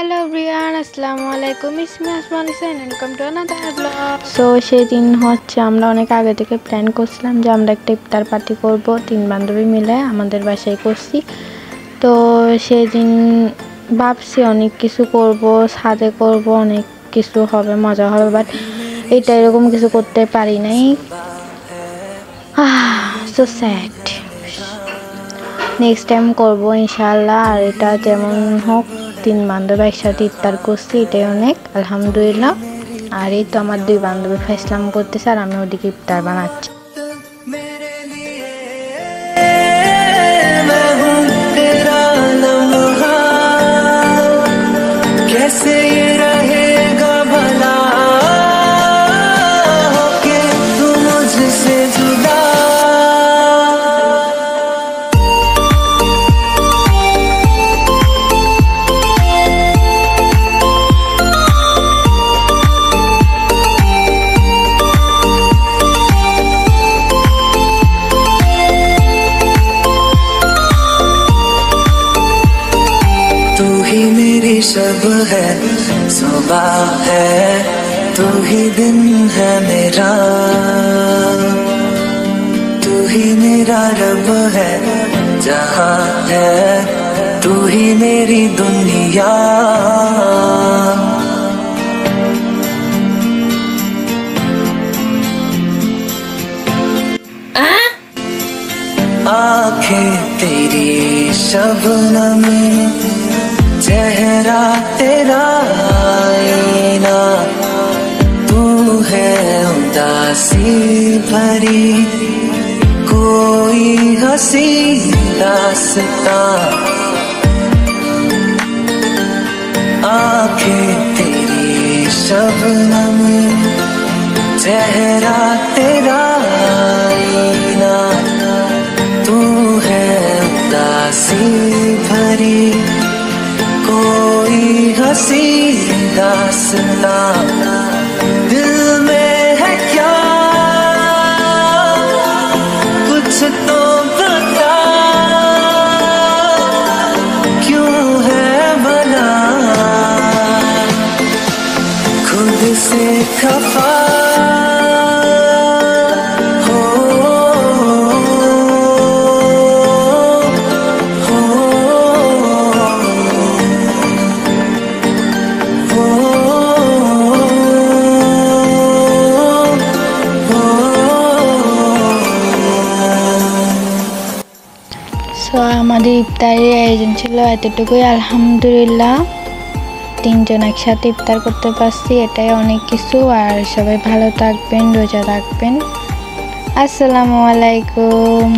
Hello everyone, আসসালামু আলাইকুম। ইসমি আসমান Hossain, welcome to another blog. So সেদিন আমরা অনেক আগে থেকে প্ল্যান করছিলাম যে আমরা একটা ইফতার পার্টি করব, 3 বান্ধবী মিলে আমাদের বাসায় করছি। তো সেদিন ভাবছি অনেক কিছু করব, ছাদে করব, অনেক কিছু হবে, মজা হবে, বাট এটা এরকম কিছু করতে পারি নাই। So sad. নেক্সট টাইম করবো ইনশাআল্লাহ। আর এটা যেমন হোক 3 বান্ধবী একসাথে ইফতার করছি, এটাই অনেক, আলহামদুলিল্লাহ। আর এই তো আমার 2 বান্ধবী ফাইসলাম করতেছে আর আমি ওদিকে ইফতার বানাচ্ছি। शब है सुबह है, तू ही दिन है मेरा, तू ही मेरा रब है, जहां है तू ही मेरी दुनिया। आंखें तेरी शबनम, चेहरा तेरा आईना, तू है उदासी भरी कोई हंसी दास्तां। आंखें तेरी शबनम, चेहरा तेरा आईना, तू है उदासी भरी कोई हंसी दास्तां। दिल में है क्या कुछ तो बता, क्यों है बना खुद से खफा। আমাদের ইফতারের আয়োজন ছিল এতটুকুই, আলহামদুলিল্লাহ। 3 জন একসাথে ইফতার করতে পারছি, এটাই অনেক কিছু। আর সবাই ভালো থাকবেন, রোজা রাখবেন। আসসালামু আলাইকুম।